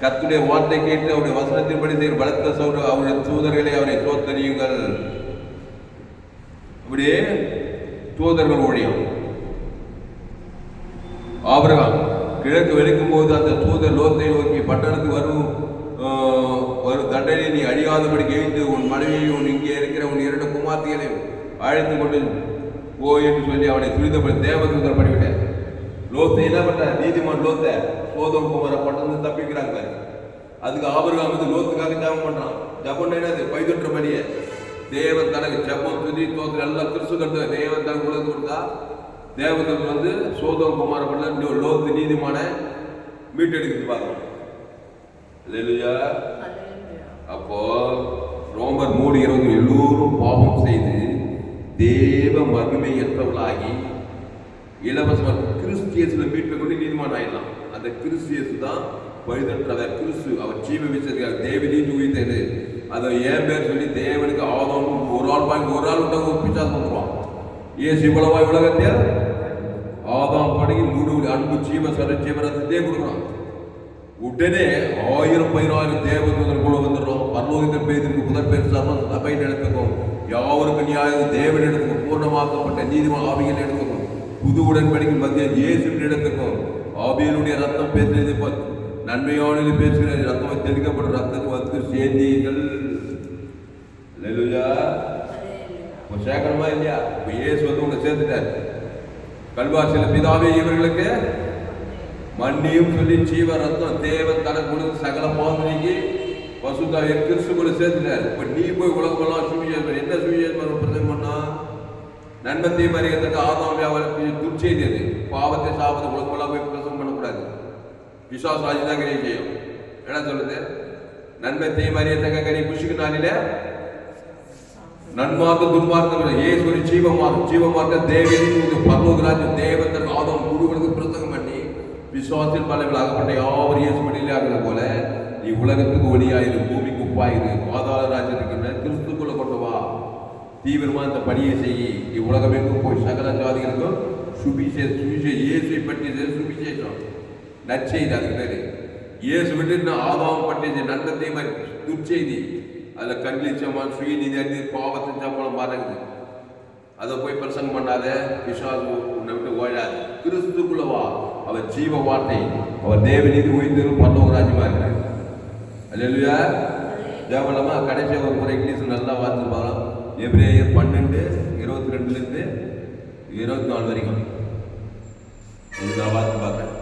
கர்த்தருடைய வார்த்தை கேட்டு அவருடைய வசனத்தின்படி செய்கிற பலத்த சௌர அவருடைய தூதர்களை அவரை தோத்தறியுங்கள். அப்படியே தூதர்கள் ஒழியும். ஆபிரகாம் கிழக்கு வெளுக்கும் போது அந்த தூதர் லோத்தை நோக்கி பட்டணத்துக்கு வரும் தண்டனை நீ அழியாதபடி கெய்த்து உன் மனைவியை உன் இங்கே இருக்கிற உன் 2 குமார்த்திகளை அழைத்து கொண்டு போ என்று சொல்லி அவனை துரிதப்படி தேவதூதர் பண்ணிவிட்டார். லோத்தை என்ன பண்றார்? நீதிமான் லோத்தை சோதோம் குமார பட்டணம் தப்பிக்கிறாங்க. அதுக்கு ஆபிரகாம் வந்து லோத்துக்காக ஜபம் பண்றான். ஜபம் என்னது? பைதொற்ற பலியை தேவன் தனக்கு ஜபம் துதி தோத்திரம் எல்லாம் கிறிஸ்து கட்டு தேவன் தனக்கு உலகம் கொடுத்தா தேவதூதர் வந்து சோதோம் குமார பட்டணம் லோத்து நீதிமான மீட்டெடுக்கிறது பார்க்கணும். அப்போ ரோமர் 3:20 எல்லோரும் பாவம் செய்து தேவ மகிமையற்றவர்களாகி இலவசமாக கிறிஸ்தியேசுல மீட்பை கொண்டு நீதிமான் ஆயிடலாம். அந்த கிறிஸ்தியேசு தான் வழிதற்றவர். கிறிஸ்து அவர் ஜீவ விசாரிக்கிறார். தேவ நீதி உயிர்த்தது. அதை ஏன் பேர் சொல்லி தேவனுக்கு ஆதாம் ஒரு ஆள் விட்ட ஒரு பிசாசு வந்துருவான். ஏசு இவ்வளவாய் உலகத்தில் ஆதாம் படகி முழு அன்பு ஜீவ சர ஜீவனத்தையே கொடுக்குறான். உடனே 1000-10,000 தேவதூதர்கள் கூட வந்துடுறோம். பரலோகத்தில் பெய்திருக்கு முதல் பேர் சபையின் இடத்துக்கும் யாவருக்கும் நியாயம் தேவன் இடத்துக்கும் பூர்ணமாக்கப்பட்ட நீதிமான ஆவியின் இடத்துக்கும் புது உடன்படிக்கை மத்திய இயேசுவின் இடத்துக்கும் ஆவியனுடைய ரத்தம் பேசுறது நன்மையான பேசுகிற ரத்தம் தெளிக்கப்பட்ட ரத்தத்தை வந்து சேர்ந்தீர்கள். அல்லேலூயா. இப்போ சேர்க்கணுமா இல்லையா? இப்போ இயேசு வந்து உன்னை சேர்த்துட்டார். கல்வாரியில பிதாவே இவர்களுக்கு மன்னியும் சொல்லி ஜீவ ரத்தம் தேவன் தனக்கு கொடுத்து சகல பாவனைக்கு பசுத்தாவிய கிறிஸ்துக்குள்ள சேர்த்துட்டார். இப்ப நீ போய் உலகமெல்லாம் சுவிசேஷம் என்ன சுவிசேஷம் பிரசங்கம் பண்ணா? நன்மத்தையும் அறிகிறதுக்கு ஆதாம் துர்ச்செய்தி அது. பாவத்தை சாபத்தை உலகமெல்லாம் போய் பிரசங்கம் பண்ணக்கூடாது. விசுவாச ராஜ்யம் கரிய செய்யும். என்ன சொல்லுது? நன்மத்தையும் அறியத்தக்க கனி புஷிக்கு நாளில நன்மார்க்க துன்மார்க்கம் ஏசு ஒரு ஜீவமார்க்க தேவன் பரலோக ராஜ்யம் தேவன் ஆதாம் குருவனுக்கு பிரசங்கம் பண்ணி விசுவாசத்தில் பலவில் ஆகப்பட்ட யாவர் இயேசு மடியிலே ஆகிறது போல நீ உலகத்துக்கு ஒளியாயிரு, பூமிக்கு உப்பாயிரு, பாதாள ராஜ்யத்துக்கு கிறிஸ்துக்குள்ள கொண்டு வா. தீவிரமா இந்த பணியை செய்யி. நீ உலகமெங்கும் போய் சகல ஜாதிகளுக்கும் சுவிசேஷம் இயேசுவை பற்றிய சுவிசேஷம் நற்செய்தி. அதுக்கு பேரு இயேசு விட்டு ஆதாம் பற்றிய நன்மத்தை மாதிரி துர்ச்செய்தி. அதில் கண்ணிச்சமான சுயநீதி அறிந்து பாவத்தின் சம்பளம் மாறுது. அதை போய் பிரசங்கம் பண்ணாத. விசுவாசம் உன்னை விட்டு ஓடாது. கிறிஸ்துக்குள்ளவா. அவர் ஜீவ வார்த்தை, அவர் தேவநீதி உயிர்த்தெழும் பரலோக ராஜ்யமா இருக்கிறார். அல்லேலூயா. ஜெபலமா கடைசி ஒரு முறை இங்கிலீஷ் நல்லா வாசித்து பார்க்கலாம். எபிரேயர் 12:22 24 வரைக்கும் நான் வாசித்து பார்க்கிறேன்.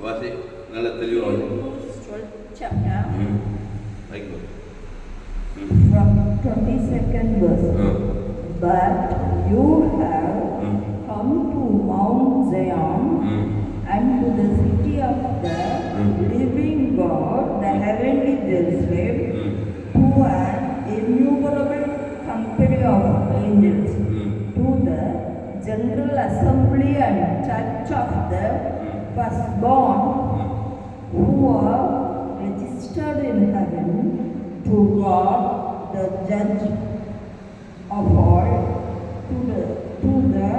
வாசி நல்ல தெளிவாக from 22nd verse. But you have come to Mount Zion and to the city of the living God, the heavenly Jerusalem, to an innumerable company of angels, to the general assembly and church of the firstborn who are registered in heaven, to God the judge of all, to the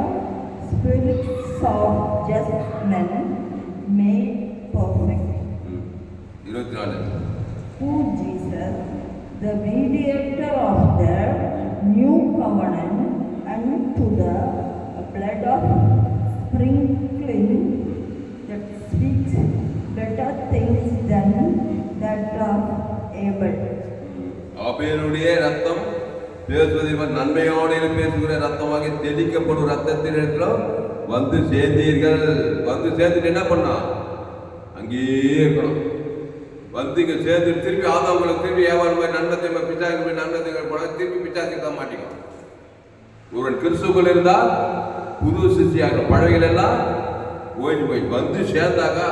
spirits of just men made perfect. 24. To Jesus, the mediator of the new covenant, and to the blood of sprinkling that speaks better things than that of Abel. ஆபேலுடைய ரத்தம் பேசுவதை நன்மையோடு பேசுகிற ரத்தமாக தெளிக்கப்படும் ரத்தத்தின் இடத்துல வந்து சேர்ந்தீர்கள். வந்து சேர்ந்துட்டு என்ன பண்ணா? அங்கேயே இருக்கணும். வந்து இங்க சேர்ந்து திருப்பி ஆதாம்களுக்கு திருப்பி வியாபாரம் போய் நன்மத்தை பிச்சாக்கு போய் நன்மத்தை போன திருப்பி பிச்சாக்கு தான் மாட்டிக்கும். ஒருவன் கிறிஸ்துக்குள் இருந்தால் புது சிஷியாக பழகைகள் எல்லாம் ஓய்ந்து போய் வந்து சேர்ந்தாக்கா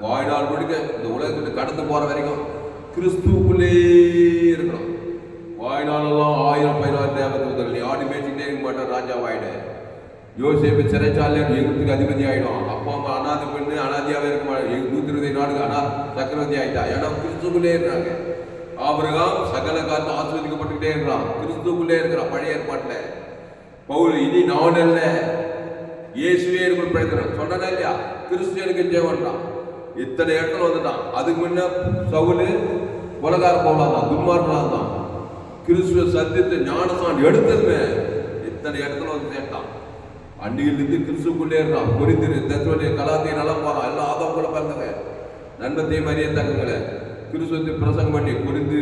வாழ்நாள் முடிக்க இந்த உலகத்துக்கு கடந்து போற வரைக்கும் கிறிஸ்துக்குள்ளே இருக்கணும். வாழ்நாளெல்லாம் 1000 தேவதூதர்கள் ஆடி மேய்ச்சிக்கிட்டே இருக்க மாட்டார். ராஜாவாயிடு. யோசேப்பு சிறைச்சாலை எகிப்துக்கு அதிபதி ஆயிடும். அப்பா அம்மா அனாதை பெண்ணு அனாதியாவே இருக்க மாட்டாங்க. 120 நாடுகள் சக்கரவர்த்தி ஆயிட்டா. ஏன்னா கிறிஸ்துக்குள்ளே இருக்கிறாங்க. ஆபிரகாம் சகல காத்து ஆஸ்வதிக்கப்பட்டுக்கிட்டே இருக்கிறான். கிறிஸ்துக்குள்ளே இருக்கிறான். பழைய ஏற்பாட்டுல பவுல் இனி நான் அல்ல இயேசுவே இருக்கும் பிழைக்கிறான் சொல்றா இல்லையா? கிறிஸ்டியனுக்கு ஜெயவன்றான். இத்தனை இடத்துல வந்துட்டான். அதுக்கு முன்ன சவுலு உலகார போகலாம் துன்மார்களாக தான். கிறிஸ்துவ சத்தியத்தை ஞானசான் எடுத்ததுமே இத்தனை இடத்துல வந்து சேர்த்தான். அன்னியிலிருந்து கிறிஸ்துக்குள்ளே இருக்கான். பொறிந்திரு தத்துவனை கலாத்தையும் நல்லா போறான். எல்லாம் ஆதாம் கூட பிறந்தவங்க. நன்மத்தையும் அறிய தக்கங்களை கிறிஸ்துவத்தை பிரசங்கம் பண்ணி குறிந்து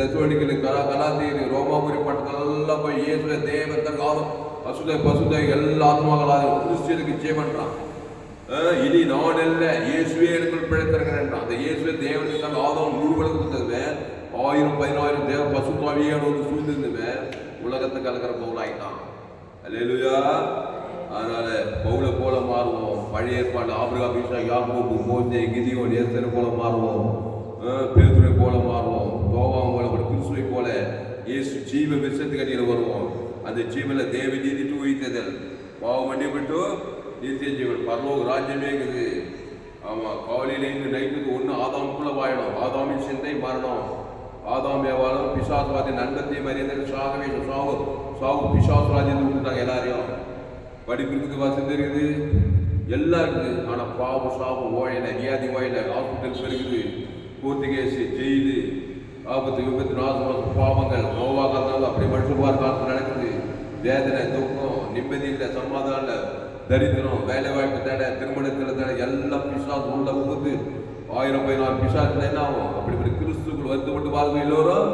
தத்துவனிகளுக்கு கலாத்தையும் ரோமாபுரி பட்டத்தெல்லாம் போய் இயேசுவை தேவன் தன் ஆதம் பசுதை எல்லா ஆத்மாக்களாக கிறிஸ்டியனுக்கு ஜெயமன்றான். இனி நான் அல்ல இயேசுவே எனக்குள் பிழைத்திருக்கிறேன். அந்த இயேசுவே தேவனுக்கு தன் ஆதம் நூறுகளுக்கு கொடுத்ததுமே 1000-10000 தேவ பசுத்தாவியான ஒரு சூழ்ந்திருந்துமே உலகத்தை கலக்கிற பவுலாயிட்டான். அல்லேலூயா. அதனால பவுலை போல மாறுவோம். பழைய ஏற்பாடு ஆபிரகாம் ஈசாக்கு யாக்கோபு மோசே கிதியோன் எஸ்தரை போல மாறுவோம். பேதுரை போல மாறுவோம். தோவாம் போல கிறிஸ்துவை போல இயேசு ஜீவ விஷயத்துக்கு அடியில் வருவோம். அந்த ஜீவனில் தேவ நீதிட்டு உயிர்த்ததல் பாவம் மன்னிப்பட்டு நித்திய ஜீவன் பரலோக ராஜ்யமே இருக்குது. ஆமாம். காலையிலேருந்து நைட்டுக்கு ஒன்று ஆதாமுக்குள்ள வாழணும். ஆதாமின் சிந்தை மரணம். ஆதாம் ஏவாளும் பிசாசுவாதி நன்மத்தை மரியாதை சாகவே சாவு பிசாசுராஜ்யத்தை விட்டுட்டாங்க. எல்லாரையும் படிப்பு இருக்குது, வசதி இருக்குது, எல்லாம் இருக்குது. ஆனால் பாவம் சாபம் ஓயலை, வியாதி ஓயலை, ஹாஸ்பிட்டல்ஸ் இருக்குது, கோர்ட்டு கேஸு, ஜெயிலு, ஆபத்து விபத்து நாசம் பாவங்கள் நோவா காலத்தால் அப்படி மனுஷபார் காலத்தில் நடக்குது. வேதனை துக்கம் நிம்மதி இல்லை, சமாதானம் இல்லை, தரித்திரம், வேலை வாய்ப்பு தடை, திருமணத்தில் தடை, எல்லாம் பிசாசு உள்ள புகுந்து 1000-10000 பிசாசு என்ன ஆகும்? அப்படி கிறிஸ்துக்குள் வருத்தப்பட்டு வாழ்க்கை எல்லோரும்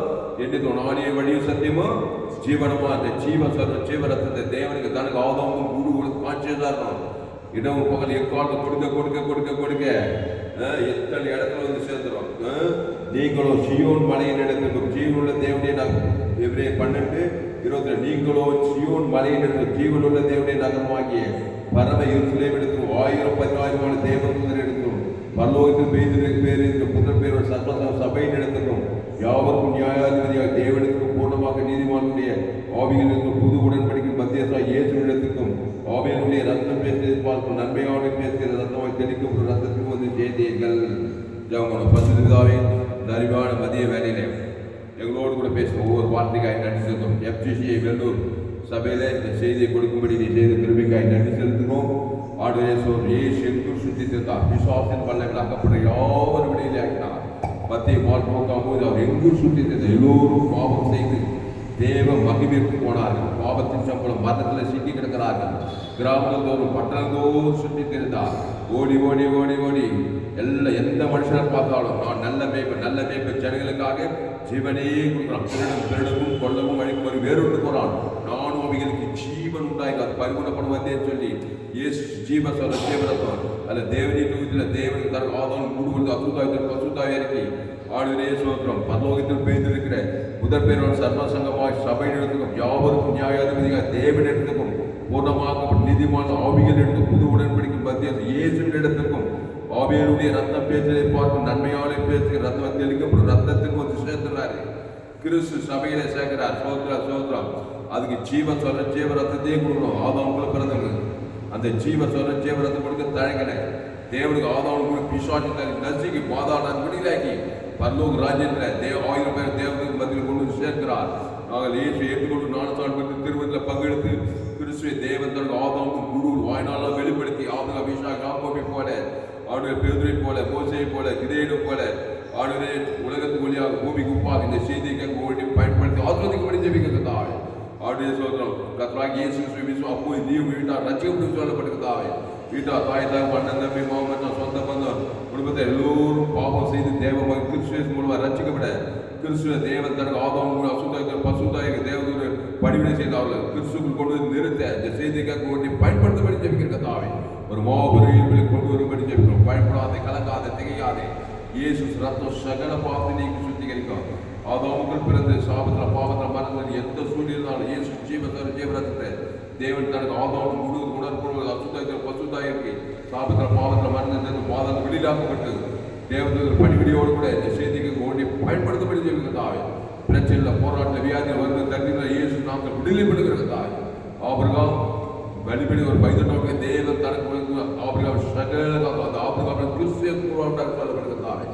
என்னது நானே வழியும் சத்தியமும் ஜீவனமா அந்த ஜீவரத்தை தேவனுக்கு தனக்கு ஆதாமும் குரு கொடுத்து கான்சியஸா இருக்கணும். இடமும் பகல் எக்காலத்தை கொடுக்க கொடுக்க கொடுக்க கொடுக்க எத்தனை இடத்துல வந்து சேர்ந்துடும். நீங்களும் சியோன் மலையின் இடத்துக்கும் ஜீவனுள்ள தேவனுடைய எவரே 12:22 நீங்களும் சியோன் மலையின் இடத்துக்கும் ஜீவனுள்ள தேவனுடைய நகரமாகிய பரம எருசலேம் இடத்துக்கும் 1000-10,000 தேவதூதர் எடுத்தும் பரலோகத்தில் பெய்திருக்கு பேர் இந்த புதர் பேர் சர்வ சபையின் இடத்துக்கும் யாவருக்கும் நியாயாதிபதியாக தேவனுக்கும் பூர்ணமாக நீதிமானுடைய ஆவிகளுக்கும் புது உடன்படிக்கும் மத்தியஸ்தா இயேசு இடத்துக்கும் ஆவியனுடைய ரத்தம் பேசியது பார்க்கும் நன்மையோடு பேசுகிற ரத்தமாய் தெளிக்கப்படும் ரத்தத்துக்கு வந்து செய்தியங்கள் ஜெபம் பசுதாவே இந்த அறிவான மதிய வேலையிலே எங்களோடு கூட பேசும் ஒவ்வொரு வார்த்தைக்காய் நன்றி செலுத்தும். FGCI வெள்ளூர் சபையில இந்த செய்தியை கொடுக்கும்படி நீ செய்த கிருபைக்காய் நன்றி செலுத்துகிறோம். ஏசு எங்கு சுற்றித்திருந்தார். விசுவாசின் வல்லமையில் அகப்பட்ட யாவரும் விடையிலே ஆக்கினார். மத்திய மார்போக்காம் போது அவர் எங்கு சுற்றித்திருந்தார். எல்லோரும் பாவம் செய்து தேவ மகிமைக்கு போனார்கள். பாவத்தின் சம்பளம் மரணத்தில் சிக்கி கிடக்கிறார்கள். கிராமங்கள் தோறும் பட்டணத்தோறும் சுற்றி திரிந்தார். ஓடி ஓடி ஓடி ஓடி எந்த மனுஷனை பார்த்தாலும் நான் நல்ல மேய்ப்பு ஜனங்களுக்காக ஜீவனே கொடுக்குறான். திருடவும் கொல்லவும் அழிக்கும் ஒரு வேறொன்று போறான். நானும் அவைகளுக்கு ஜீவன் உண்டாயிருக்கு. அது பரிமாணப்படுவதே சொல்லி இயேசு ஜீவரத்தம் அல்ல தேவனி தொகுதியில் தேவனுக்கு தனக்கு ஆதாரம் கூடுவது அசுத்தாய் இறக்கி ஆளுநரே சோத்திரம் பரலோகத்தில் பெய்திருக்கிற முதற் பேரோட சர்வசங்கமாய் சபை இடத்துக்கும் யாவருக்கும் நியாயாதிபதியாக தேவன் இடத்துக்கும் பூர்ணமாக்கப்பட்ட நீதிமான ஆவிகள் எடுத்து புது உடன்படிக்கும் மத்திய இயேசு இடத்துக்கும் ஆவியனுடைய ரத்தம் பேசுவதை பார்க்கும் நன்மையாலே பேசுகிற ரத்தம் தெளிக்கப்படும் ரத்தத்துக்கு வந்து சேர்த்துறாரு. கிறிஸ்து சபையில சேர்க்கிறார். சோத்திரம் அதுக்கு ஜீவ ரத்தத்தையே கொடுக்கணும். ஆதாமுக்குள்ள பிறந்தவங்க அந்த ஜீவ ரத்தம் கொடுக்க தழங்கின தேவனுக்கு ஆதாமுக்கு பிசாசு நசிக்கு பாதாள விடிலாக்கி பரலோக ராஜ்யத்தில் 1000 பேர் தேவனுக்கு மத்தியில் கொண்டு சேர்க்கிறார். நாங்கள் இயேசு ஏற்றுக்கொண்டு ஞானஸ்நானம் பெற்று திருமணத்தில் பங்கெடுத்து கிறிஸ்துவை தேவன் தனக்கு ஆதாமுக்கும் குரு வாய்நாளாக வெளிப்படுத்தி ஆபிரகாம் ஈசாக்கு யாக்கோபை போல அவருடைய பேதுரை போல மோசேயை போல கிதேயனை போல அவருடைய உலகத்து வழியாக பூமிக்கு உப்பாக இந்த செய்தியை பயன்படுத்தி ஆசிர்வதிக்கப்படி ஜெபிக்கிறதாவே அவருடைய சோதரம் கர்த்தராகிய இயேசு கிறிஸ்துவின் அப்போ நீயும் வீட்டார் ரட்சிக்கப்பட்டு சொல்லப்பட்டிருக்கதாவே வீட்டார் தாய் தாய் அண்ணன் தம்பி மாமன் சொந்த பந்தம் குடும்பத்தை எல்லோரும் பாவம் செய்து தேவ கிறிஸ்துவ மூலமாக ரட்சிக்கப்பட கிறிஸ்துவ தேவன் தனக்கு ஆதாம் அசுத்தாய் பசுத்தாய் தேவதூர் படிவினை செய்தார்கள். கிறிஸ்துக்குள் கொண்டு வந்து நிறுத்த இந்த செய்திக்காக வேண்டி பயன்படுத்தபடி ஜெபிக்கிறதாவே ஒரு மாபெரும் கொண்டு வரும்படி ஜெபிக்கிறோம். பயப்படாதே, கலங்காதே, திகையாதே. இயேசு ரத்தம் சகல பாவத்தை நீக்கி சுத்திகரிக்கும். ஆதாமுக்குள் பிறந்து சாபத்தில் பாவத்தில் மறந்து எந்த சூழ்நிலைனாலும் இயேசு ஜீவரத்தத்தை தேவன் தனக்கு ஆதாம் முழு உணர்வு அசுத்தாய் பசுத்தாயிருக்கு சாபத்தில் பாவத்தில் மறந்து பாதம் வெளியிலாக்கப்பட்டு தேவதூதர் பணிவிடையோடு கூட இந்த செய்திக்கு ஓடி பயன்படுத்தப்படி ஜெபிக்கிறதாவே பிரச்சனையில் போராட்ட வியாதியில் வந்து தண்ணீரில் இயேசு நாங்கள் விடுதலைப்படுகிறதாவே ஆபிரகாம் வெளிப்படி ஒரு 18 தேவன் தனக்கு ஆபிரகாம் சகல அந்த ஆபிரகாம் கிறிஸ்துவ சொல்லப்படுகிறதாவே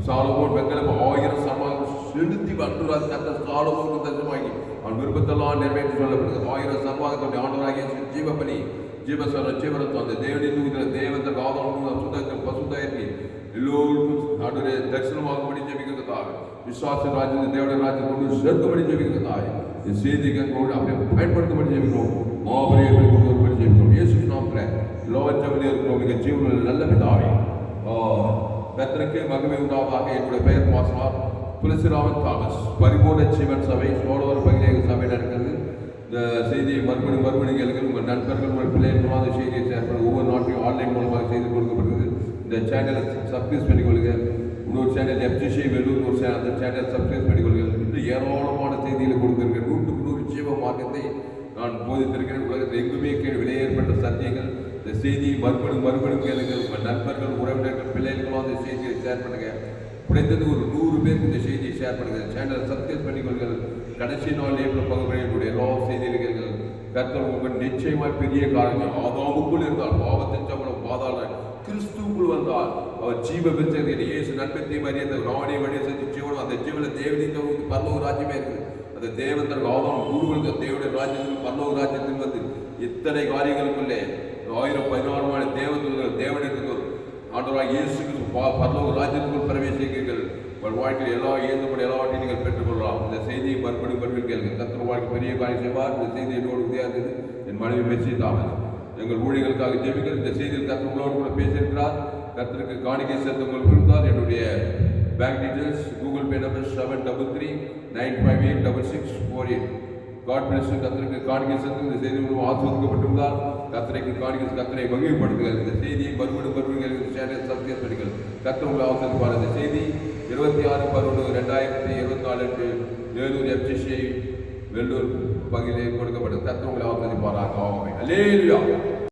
சாலமோன் வெங்கலம் 1000 சர்வாக செலுத்தி அன்றுராது கத்த சாலமோனுக்கு தரிசனமாகி அவன் விருப்பத்தெல்லாம் நிறைவேற்றி சொல்லப்படுகிறது. 1000 சர்வாகத்தோடைய ஆண்டவராகிய ஜீவபலி ஜீவரத்தம் அந்த தேவனி தூக்கிற தேவன் ஆதாரம் சுத்தத்தில் பசுத்தாயிருக்கு எல்லோருக்கும் அவருடைய தரிசனமாகும்படி ஜெபிக்கிறதாக விசுவாச ராஜ்யத்தை தேவடைய ராஜ்யத்தை கொண்டு சேர்க்கும்படி ஜெபிக்கிறதாக இந்த செய்திக்கு அப்படியே பயன்படுத்தபடி ஜெபிக்கிறோம். மாபெரிய கொண்டு வரும்படி ஜெபிக்கிறோம். இயேசு நாமத்தில் லோகச்சபையில் இருக்கிறோம். மிக ஜீவனில் நல்ல பிதாவே கர்த்தருக்கு மகிமை உண்டாவதாக. என்னுடைய பெயர் பாஸ்டர் துளசிராமன் தாமஸ். பரிபூர்ண ஜீவன் சபை சோழவர் பகிரேக சபை நடக்கிறது. இந்த செய்தியை மறுபடி கேளுங்கள். உங்கள் நண்பர்கள் உங்கள் பிள்ளைகள் அந்த செய்தியை சேர்ப்பது ஒவ்வொரு நாட்டையும் ஆன்லைன் மூலமாக செய்து கொடுக்கப்படுகிறது. இந்த சேனலை சப்ஸ்கிரைப் பண்ணிக்கொள்ளுங்க. இன்னொரு சேனல் FGCI வெள்ளூர் ஒரு சேனல், அந்த சேனல் சப்ஸ்கிரைப் பண்ணிக்கொள்ளுங்கள். இன்னும் ஏராளமான செய்திகளை கொடுத்திருக்கிறேன். 100 ஜீவ மார்க்கத்தை நான் போதித்திருக்கிறேன். உலகத்தில் எங்குமே விலை ஏற்பட்ட சத்தியங்கள். இந்த செய்தியை மறுபடியும் கேளுங்கள். உங்கள் நண்பர்கள் உறவினர்கள் பிள்ளைகளும் அந்த செய்தியை ஷேர் பண்ணுங்க. குறைந்தது ஒரு 100 பேருக்கு இந்த செய்தியை ஷேர் பண்ணுங்க. சேனலை சப்ஸ்கிரைப் பண்ணிக்கொள்ளுங்கள். கடைசி நாள் ஏப்ரல் பகுதியினுடைய எல்லா செய்திகள் கர்த்தர் உங்கள் நிச்சயமாய் பெரிய காரணம். ஆதாமுக்குள் இருந்தால் பாவத்தின் சம்பளம் பாதாள கிறிஸ்துக்குள் வந்தால் அவர் ஜீவ பெற்றது. இயேசு நன்மை மரியாதை ராணிய வழியை செஞ்சு ஜீவனம் அந்த ஜீவன தேவனி பரலோக ராஜ்யமே இருக்குது. அந்த தேவன் தனக்கு ஆதாம் குருவுக்கு தேவனுடைய ராஜ்யத்தில் பரலோக ராஜ்யத்தில் வந்து இத்தனை காரியங்களுக்குள்ளே 1016 தேவதூதர்கள் தேவனிடத்துக்கு ஆண்டவராக இயேசுக்கு பரலோக ராஜ்யத்துக்குள் பிரவேசிக்கிறீர்கள். உங்கள் வாழ்க்கையில் எல்லாவற்றையும் நீங்கள் பெற்றுக்கொள்ளலாம். இந்த செய்தியை மறுபடியும் கேளுங்க. கர்த்தர் வாழ்க்கை பெரிய காரியம் செய்வார். இந்த செய்தி என்னோடு உதயாது. என் மனைவி மெர்சி தாமஸ் எங்கள் ஊழியர்களுக்காக ஜெபிங்கள். இந்த செய்தியில் கர்த்தர் உங்களோடு கூட பேசியிருக்கிறார். கர்த்தருக்கு காணிக்கை செலுத்த உங்களுக்கு இருந்தால் என்னுடைய bank details Google Google pay number 7339586648. God bless you. கர்த்தருக்கு காணிக்கை இந்த செய்தி மூலம் ஆசீர்வதிக்கப்பட்டிருந்தால் கர்த்தருக்கு காணிக்கை கர்த்தரை மகிழ்ப்படுத்துங்கள். இந்த செய்தியை மறுபடியும் சத்தியம் படிங்கள். கர்த்தர் உங்களை ஆசீர்வதிப்பார். இந்த செய்தி 26/11/2024 வேலூர் FCCI வெள்ளூர் பகுதியிலே கொடுக்கப்பட்ட கர்த்தர் உங்களை ஆசீர்வதிப்பாராக. ஆமென். அல்லேலூயா.